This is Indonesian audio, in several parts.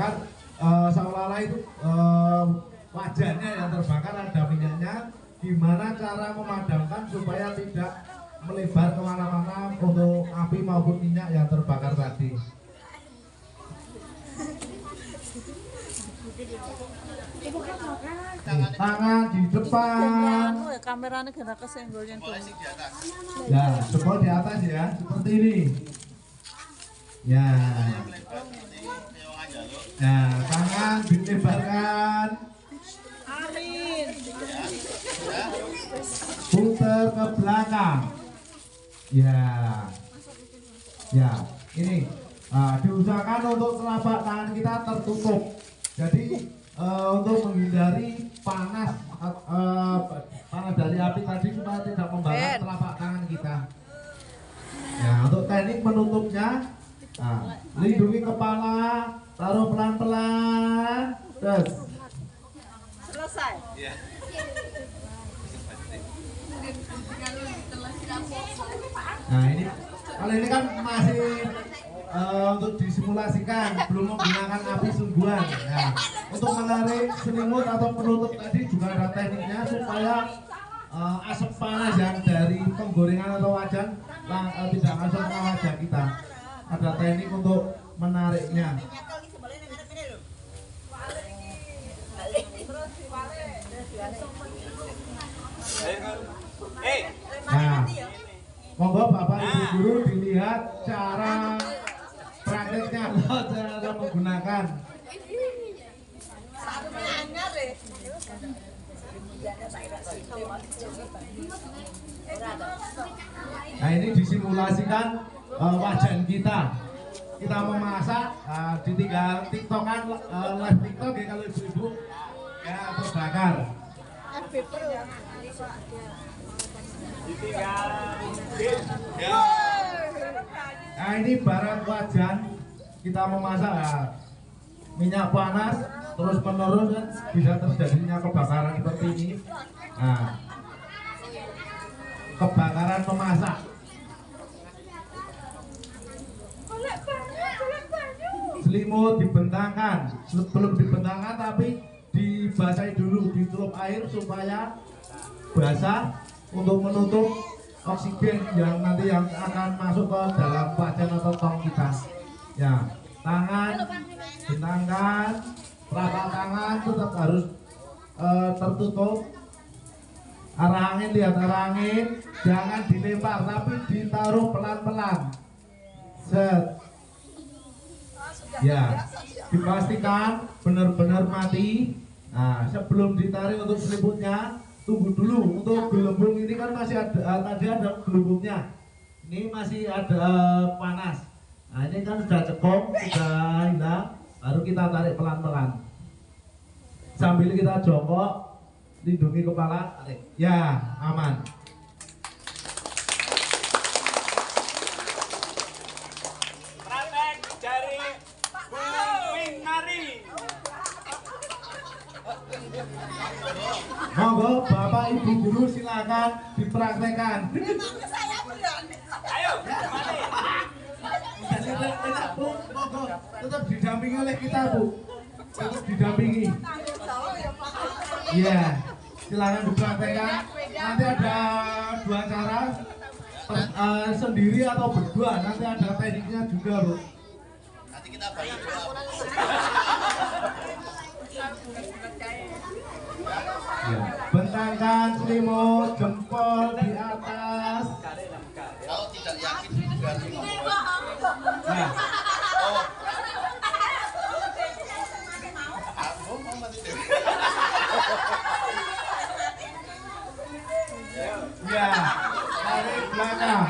terbakar, seolah-olah itu wajannya yang terbakar ada minyaknya. Gimana cara memadamkan supaya tidak melebar kemana-mana untuk api maupun minyak yang terbakar tadi. Tangan di depan. Kameranya kena kesenggol yang Ya, jempol di atas ya, seperti ini. Ya. Nah, tangan dilebarkan. Amin. Putar ke belakang. Ya. Ya, ini diusahakan untuk telapak tangan kita tertutup. Jadi untuk menghindari panas dari api tadi supaya tidak membakar telapak tangan kita. Nah, untuk teknik menutupnya, lindungi kepala, taruh pelan-pelan, terus. Selesai. Nah ini, kalau ini kan masih untuk disimulasikan, belum menggunakan api sungguhan. Nah, untuk menarik selimut atau penutup tadi juga ada tekniknya supaya asap panas yang dari penggorengan atau wajan tidak masuk ke wajah kita. Ada teknik untuk menariknya. Nah, monggo Bapak Ibu guru dilihat cara prakteknya cara menggunakan. Nah ini disimulasikan wajan kita. Kita memasak, ditinggal tiktokan live tiktok ya kalau ibu-ibu ya terbakar. Nah ini barat wajan kita memasak minyak panas terus menerus kan bisa terjadinya kebakaran seperti ini. Nah, kebakaran memasak. Selimut dibentangkan, sebelum dibentangkan tapi dibasahi dulu, ditutup air supaya basah untuk menutup oksigen yang nanti yang akan masuk ke dalam wajan atau tong kita. Ya, tangan bentangkan, telapak tangan tetap harus tertutup. Arah angin, lihat arah angin, jangan dilempar tapi ditaruh pelan-pelan. Set. Ya, dipastikan benar-benar mati. Nah, sebelum ditarik untuk selimutnya, tunggu dulu untuk gelembung ini kan masih ada, tadi ada gelembungnya. Ini masih ada panas. Nah, ini kan sudah cekung, sudah hilang, baru kita tarik pelan-pelan. Sambil kita jongkok, lindungi kepala, tarik. Ya, aman. Monggo Bapak Ibu guru silakan dipraktekkan. Memangnya saya berani. Ayo, Bu, monggo tetap didampingi oleh kita, Bu. Tetap didampingi. Iya, silakan dipraktekkan. Nanti ada dua cara, sendiri atau berdua. Nanti ada tekniknya juga, Bu. Nanti kita balik. Ya. Bentangkan selimut, jempol di atas. Kalau tidak yakin juga Nah. Oh. Aku mau mati deh. Ya, tarik belakang.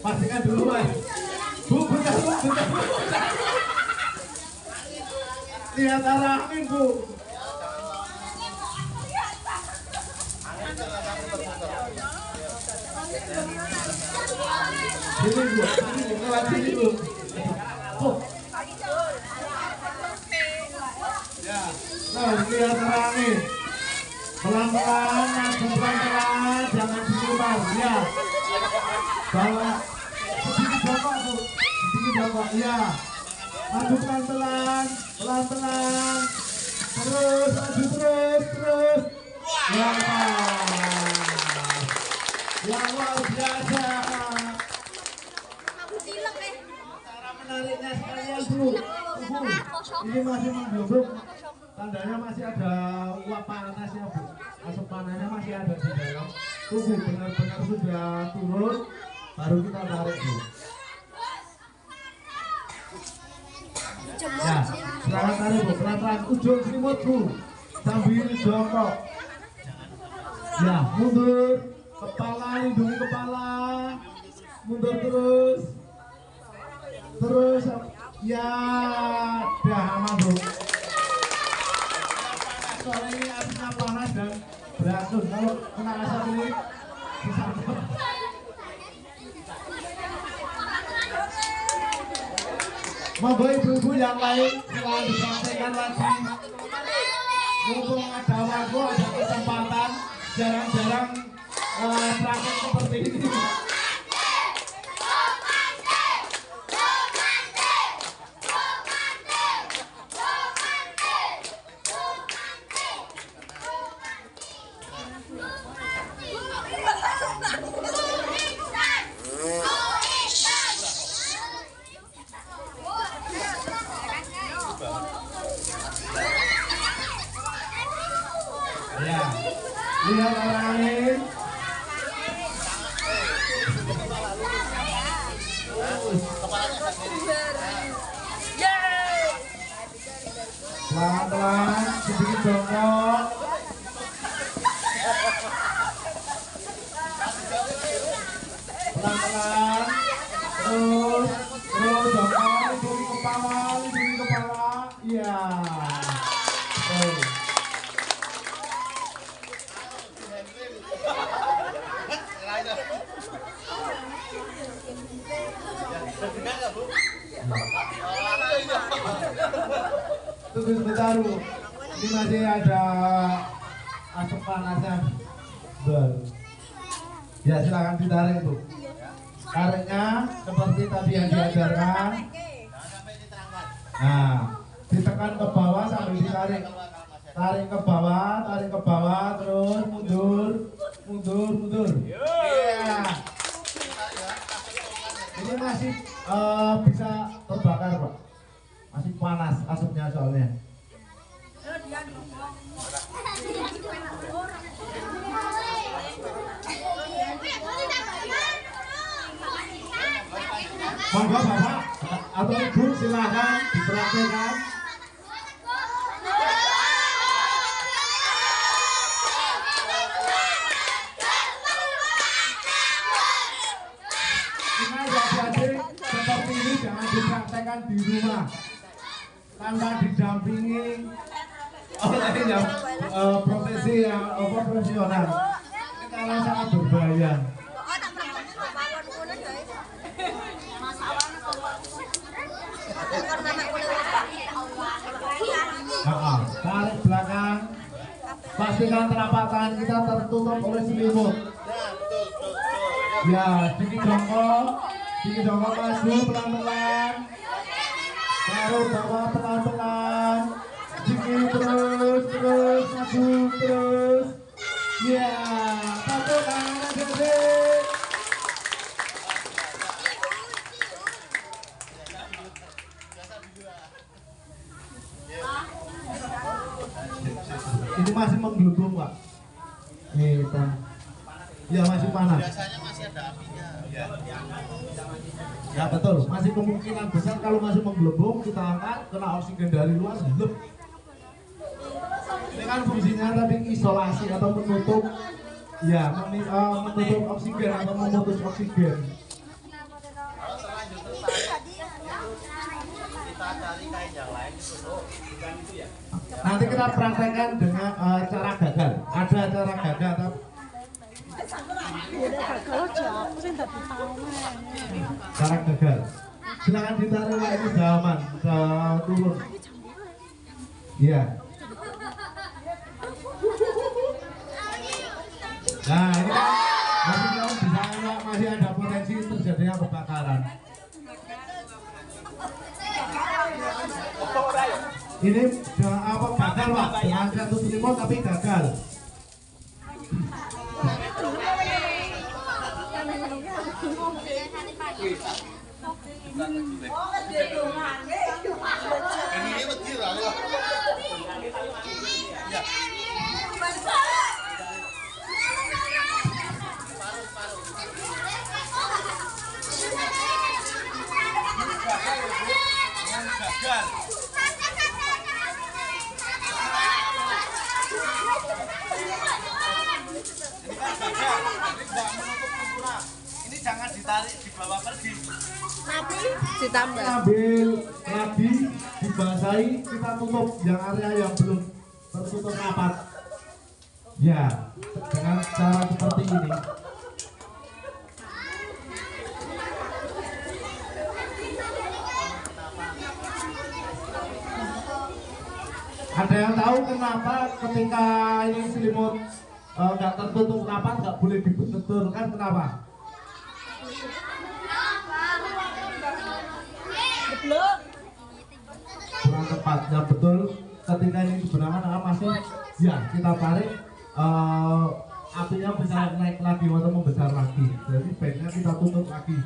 Pastikan dulu, Mas. Bu, bentar, Bu. Lihat arah angin, Bu. Sini, Bu. Sini, lewat sini, Bu. Oh. Ya, nah, lihat arah angin. Pelan-pelan, maju pelan-pelan, jangan dilempar. Ya. Bawa sedikit jongkok, Bu. Sedikit jongkok. Ya. Maju pelan-pelan, pelan-pelan. Terus, maju terus. Yang luar biasa. Cara menariknya sekalian dulu. Ini masih menggelembung. Tandanya masih ada uap panasnya, Bu. Asap panasnya masih ada di dalam tubuh. Benar-benar sudah turun, baru kita tarik, Bu. Ya, silakan tarik, Bu. Pelan-pelan ujung selimut, Bu. Sambil jongkok. Ya, mundur. Kepala, lindungi kepala. Mundur terus. Terus. Ya, dah aman, Bu. Soalnya ini apinya panas dan beracun. Kalau kena asap ini bisa. Monggo ibu-ibu yang lain silahkan disampaikan lagi. Mumpung ada waktu, ada kesempatan, jarang-jarang praktek seperti ini. Ya, lihat orang lain. Pelan-pelan, sedikit jongkok. Pelan-pelan, terus jongkok, lindungi kepala. Iya. Tunggu sebentar, Bu. Ini masih ada asap panasnya. Ya, silakan ditarik, Bu. Tariknya seperti tadi yang diajarkan. Nah, ditekan ke bawah sambil ditarik. Tarik ke bawah, terus mundur. Iya. Ini masih bisa terbakar, Pak. Masih panas asapnya soalnya. Monggo Bapak atau Ibu silakan dipraktekkan. Seperti ini jangan dipraktekkan di rumah tanpa didampingi oleh yang profesi yang profesional. Ini karena sangat berbahaya. Tarik belakang, pastikan telapak tangan kita tertutup oleh selimut. Ya, sedikit jongkok maju pelan-pelan, taruh bawah pelan-pelan, sedikit terus maju terus. Ya, satu tangan jadi. Ini masih menggelembung, Pak. Kita. Ya, masih panas. Biasanya masih ada apinya. Ya betul, masih kemungkinan besar kalau masih menggelembung kita angkat kena oksigen dari luar gelap. Ini kan fungsinya tadi isolasi atau menutup, ya menutup oksigen atau memutus oksigen. Kita cari kain yang lain dulu. Nanti kita praktekkan dengan cara gagal. Ada cara gagal tapi cara gagal. Silakan ditarik, Pak, ini sudah aman, sudah turun. Iya. Nah, ini kan masih ada potensi terjadinya kebakaran. Ini apa gagal Pak, dengan satu selimut tapi gagal. Ini wedi lah. Ya. Gagal. Ini jangan ditarik, dibawa pergi. Ditambah. Ambil lagi, dibasahi, kita tutup yang area yang belum tertutup rapat. Ya, dengan cara seperti ini. Ada yang tahu kenapa ketika ini selimut nggak tertutup rapat, nggak boleh dibetulkan, kenapa? Kurang tepat, ya betul. Ketika ini dibenarkan masih, ya kita tarik, apinya bisa naik lagi atau membesar lagi. Jadi baiknya kita tutup lagi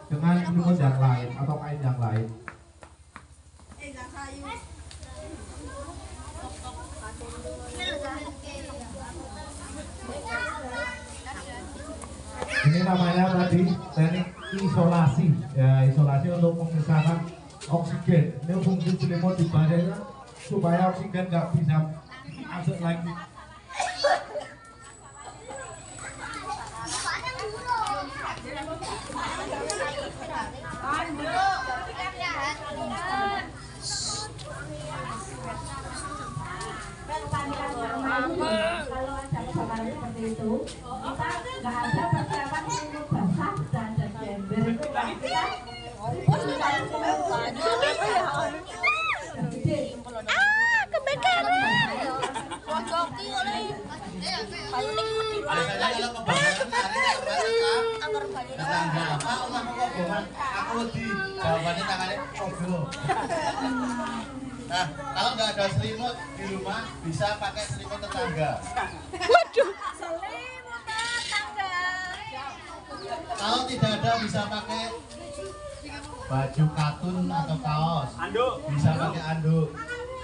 dengan selimut yang lain atau kain yang lain. Ini namanya tadi teknik isolasi, ya isolasi untuk memisahkan oksigen. Ini fungsi selimut di badannya supaya oksigen nggak bisa masuk lagi. Kalau ada kebakaran seperti itu, kita nggak ada persiapan selimut basah dan ember itu kita Kebakaran. Biasanya kalau kebakaran larinya kemana Kak? Tetangga. Pak, ulah kebobolan. Aku di jawabannya tangannya ogo. Nah, kalau nggak ada selimut di rumah bisa pakai selimut tetangga. Waduh. Kalau tidak ada bisa pakai baju katun atau kaos. Anduk. Bisa pakai anduk.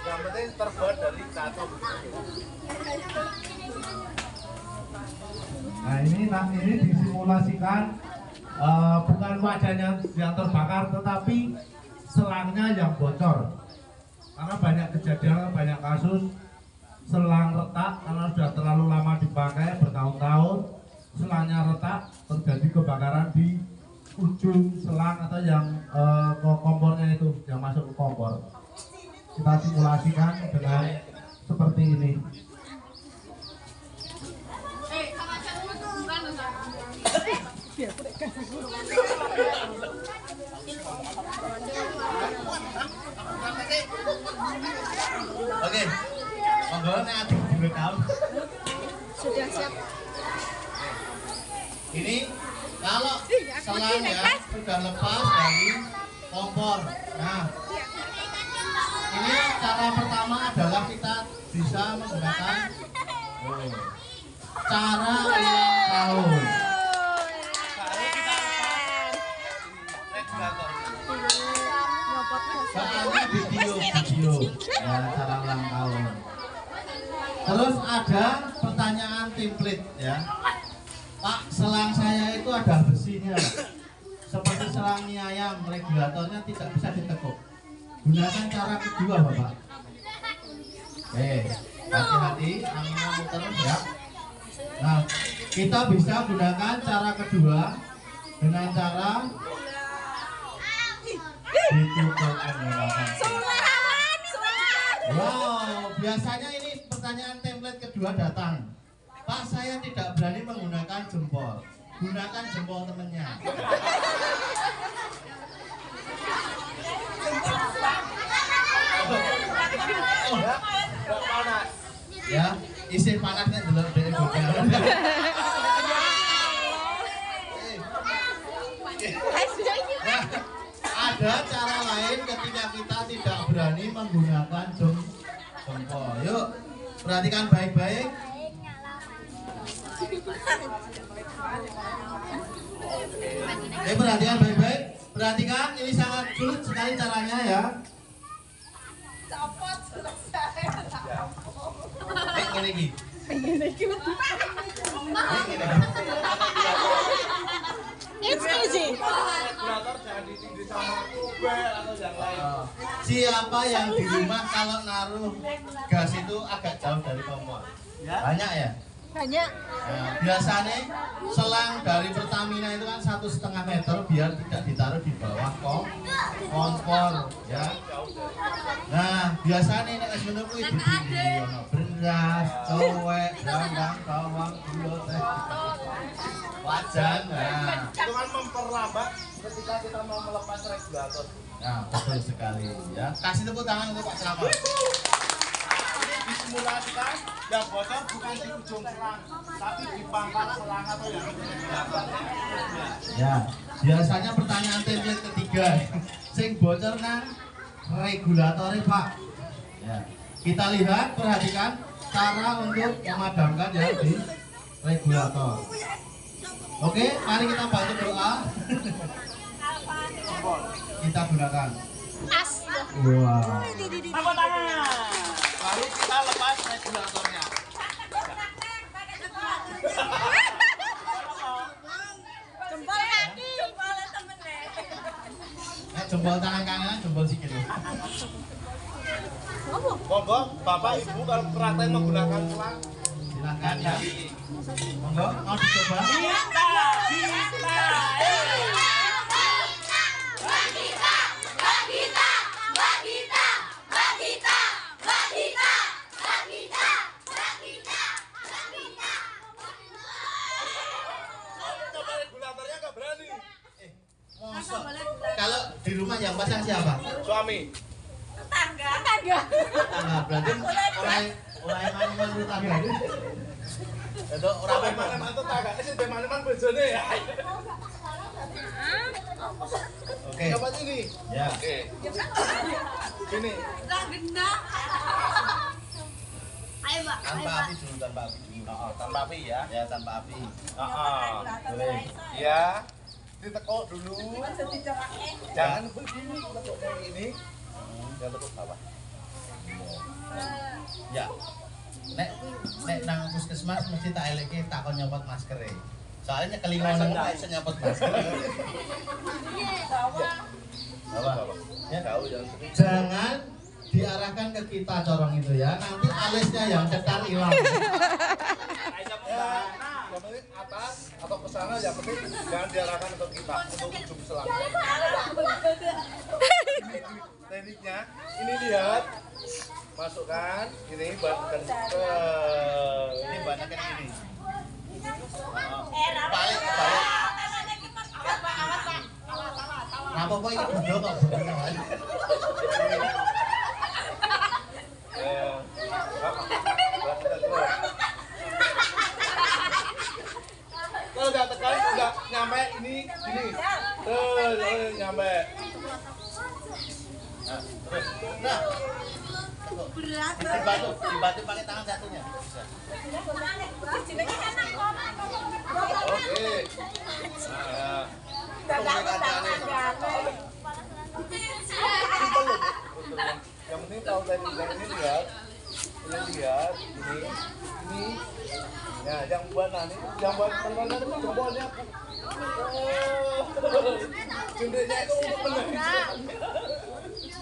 Yang penting terbuat dari katun. Nah ini disimulasikan bukan wajahnya yang terbakar tetapi selangnya yang bocor. Karena banyak kejadian, banyak kasus selang retak karena sudah terlalu lama dipakai bertahun-tahun, selangnya retak, terjadi kebakaran di ujung selang atau yang kompornya itu yang masuk ke kompor. Kita simulasikan dengan seperti ini. Oke, monggo nek aduk direkam. Sudah siap. Ini kalau selangnya sudah lepas dari kompor. Nah, ini cara pertama adalah kita bisa menggunakan cara ulang tahun. Soalnya video ya cara ulang tahun. Terus ada pertanyaan template ya. Pak, selang saya itu ada besinya. Seperti selang mie ayam, regulatornya tidak bisa ditekuk. Gunakan cara kedua, Bapak. Oke, hati-hati, anginnya muter ya. Nah, kita bisa gunakan cara kedua dengan cara ditutup menggunakan. Wow, biasanya ini pertanyaan template kedua datang. Pak, saya tidak berani menggunakan jempol. Gunakan jempol temennya. Ya, isi panasnya dulu dari bukan. Nah, ada cara lain ketika kita tidak berani menggunakan jempol. jempol. Yuk, perhatikan baik-baik. Perhatikan baik-baik. Perhatikan, ini sangat sulit sekali caranya ya. Copot selesai. Ini lagi. It's easy. Siapa yang di rumah kalau naruh gas itu agak jauh dari kompor? Banyak ya? Banyak. Nah, biasanya selang dari Pertamina itu kan 1,5 meter biar tidak ditaruh di bawah kompor ya. Nah biasanya ini es menunggu itu di beras, cowek, dandang, bawang, gula, teh, wajan. Nah Itu kan memperlambat ketika kita mau melepas regulator. nah betul sekali ya. Kasih tepuk tangan untuk Pak Selamat. Disimulasikan yang bocor bukan di ujung selang, tapi di pangkal selang atau yang Ya, biasanya pertanyaan template ketiga, sing bocor nang regulatornya Pak. Ya, kita lihat, perhatikan cara untuk memadamkan ya di regulator. Oke, mari kita bantu doa. Kita gunakan. As. Wow. Tepuk tangan. Lalu kita lepas regulatornya. Jempol kaki. Jempol tangan kanan, jempol sikil. Monggo, Bapak Ibu kalau praktek menggunakan selang, Silakan ya. Monggo, mau dicoba? regulatornya nggak berani. Mosok. Kalau di rumah yang pasang siapa? Suami. Tetangga. Nah, berarti orang mana tetangga itu? Itu orang Orang mana-mana tuh tagaknya sih dari mana-mana bojone ya. Oke. Dapat ini. Ya. Oke. Ini. Ayo, Mbak. Tanpa api dulu, tanpa api dulu. Oh, tanpa api ya. Ya, tanpa api. Boleh. Ya. Ditekuk dulu. Jangan begini, tekuknya ini. Jangan tekuk bawah. Ya. Nek nang puskesmas mesti tak eleke takon nyopot masker e. Soalnya kelingonan tak iso nyopot masker. Apa? Ya, jangan diarahkan ke kita corong itu ya. Nanti alisnya yang cetar hilang. Yang penting atas atau ke sana, yang penting jangan diarahkan ke kita untuk ujung selang. Tekniknya, ini lihat, masukkan, ini bankan Ini banyak yang ini. Balik. Kenapa kok ini bodoh kok bodoh? Kalau udah tekan, udah nyampe ini, nyampe. Nah, terus. Nah. Dibantu pakai tangan satunya. Bisa. Oke. Yang penting tahu dari ini lihat, ini. Ya, yang buat nani, yang buat teman-teman itu jempolnya. Jendeknya itu untuk menangis.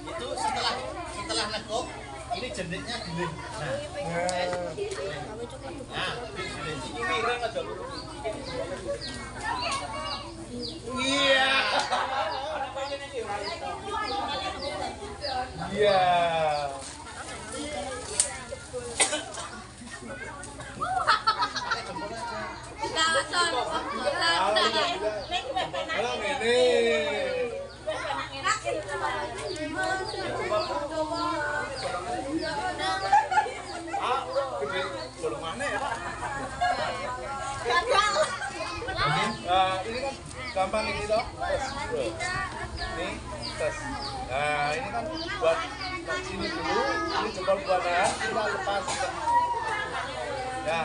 Itu setelah nekuk, ini jendeknya gini. Nah, Ini miring aja lu. Iya. Iya. Kalau ini. Gede, bolong mana ya Pak? Ini kan gampang ini toh. Ini tes. Nah ini kan buat sini dulu, ini jempol kanan, kita lepas. Ya,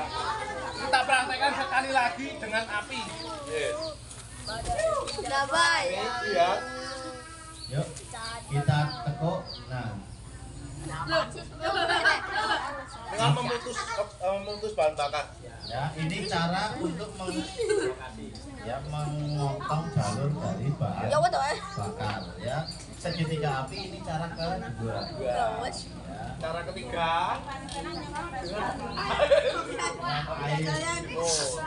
kita praktekkan sekali lagi dengan api. Yes. Dabai. Iya. Yuk, kita tekuk. Nah, Dengan memutus bahan bakar. ya ini cara untuk memotong jalur dari bahan Ya betul. bakar. Ya, segitiga api ini cara kedua. Ya. Cara ketiga. Air. Oh.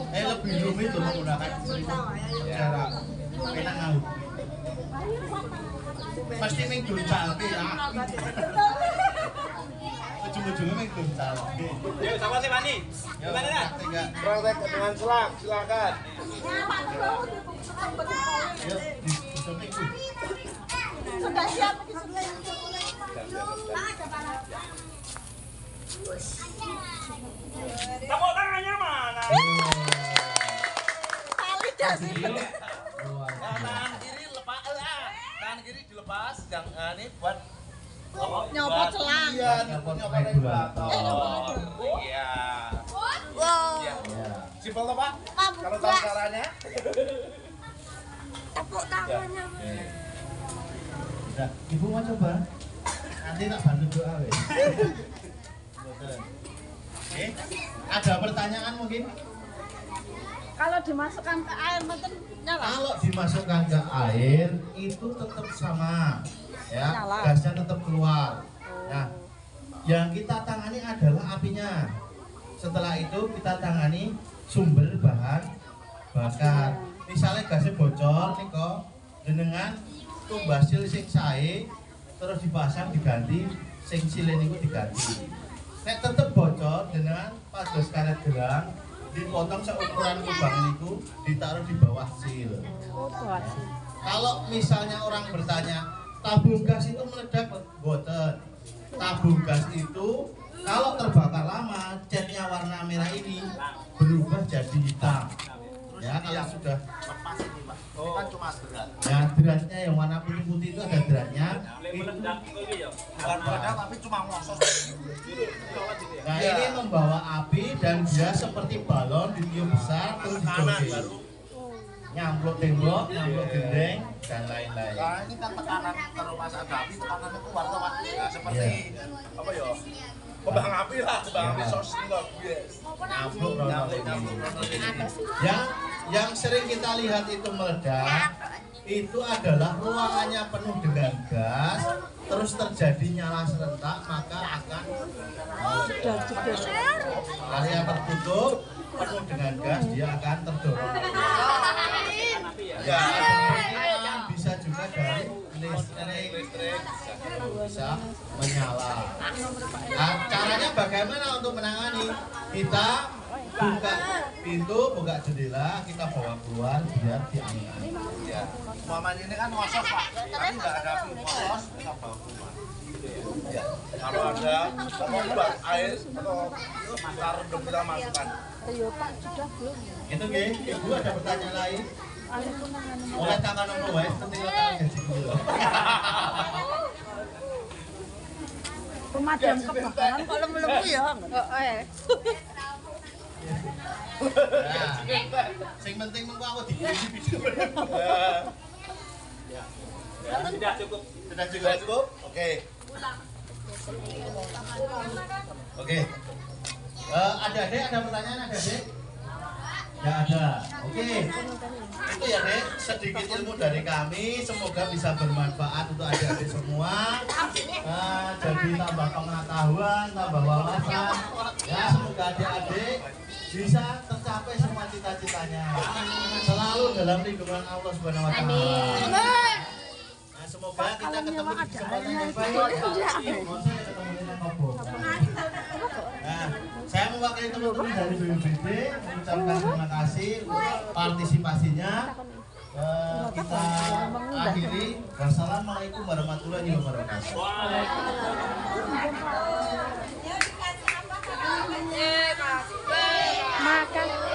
Lebih rumit tuh menggunakan cara enak ngau. Pasti ming duncal ki api. Ujung-ujungnya ming duncal ki. Yuk, sama si Mani. Gimana ya? Praktek dengan selang, silakan. Yuk, disuntik tuh. Sudah siap. Tepuk tangannya mana? Kali dah sih. Tangan kiri lepas, tangan kiri dilepas, yang ini buat Nyopot selang. Iya, nyopot regulator. Iya. Wow. Iya. Ya. Simpel toh Pak? Kamu Kalau tahu caranya. tepuk tangannya. Udah, Ibu mau coba? Nanti tak bantu doa weh. Oke, ada pertanyaan mungkin? Kalau dimasukkan ke air mungkin nyala. Kalau dimasukkan ke air itu tetap sama, ya, Nyala. gasnya tetap keluar. Nah, yang kita tangani adalah apinya. Setelah itu kita tangani sumber bahan bakar. Misalnya gasnya bocor, nih kok, dengan tumbasil sing sae, terus dipasang diganti, sing silin itu diganti. Nek tetep bocor dengan pados karet gelang, dipotong seukuran lubang itu, ditaruh di bawah sil. Kalau misalnya orang bertanya, tabung gas itu meledak boten. Tabung gas itu kalau terbakar lama, catnya warna merah ini berubah jadi hitam. Ya, kalau sudah Lepas ini Pak. Ini kan cuma berat. ya beratnya yang warna putih-putih itu ada beratnya. Itu, Bukan meledak tapi cuma ngosot. nah ini membawa api dan dia seperti balon ditiup besar terus dijoget. Nyampluk tembok, nyampluk gendeng dan lain-lain. Nah, ini kan tekanan kalau pas ada api tekanannya keluar tuh Pak. Nah, seperti apa ya? Kembang api lah, kembang api sos ini loh. Yes. Nyampluk Nyampluk, rono. nyampluk. Yang sering kita lihat itu meledak itu adalah ruangannya penuh dengan gas, terus terjadi nyala serentak, maka akan area tertutup penuh dengan gas, dia akan terdorong. Ya. Bisa juga dari listrik bisa menyala. Nah, caranya bagaimana untuk menangani? Kita buka pintu, buka jendela, kita bawa keluar biar diangin. Ya. Mamanya ini kan ngosot Pak. Tapi nggak ada api ngosot, kita bawa keluar. Ya. Kalau ada buat air atau taruh kita masukkan. Itu nggih, Ibu ada pertanyaan lain? Oleh tangan nomor wae penting tangan gaji dulu. Pemadam kebakaran kok lemu-lemu ya. Nah, sing penting mengko aku dikirim video. Sudah cukup. Sudah Sudah juga. cukup? Oke. Oke. Adik-adik ada pertanyaan adik-adik? Ya ada. Oke. Itu ya Dek, sedikit ilmu dari kami, semoga bisa bermanfaat untuk adik-adik semua. Jadi tambah pengetahuan, tambah wawasan. Ya, semoga adik-adik bisa tercapai semua cita-citanya. Selalu dalam lindungan Allah Subhanahu wa taala. Nah, semoga kita ketemu di kesempatan yang baik. Nah, saya mewakili teman-teman dari BPBD mengucapkan terima kasih untuk partisipasinya. Kita akhiri. Wassalamualaikum warahmatullahi wabarakatuh. Makan.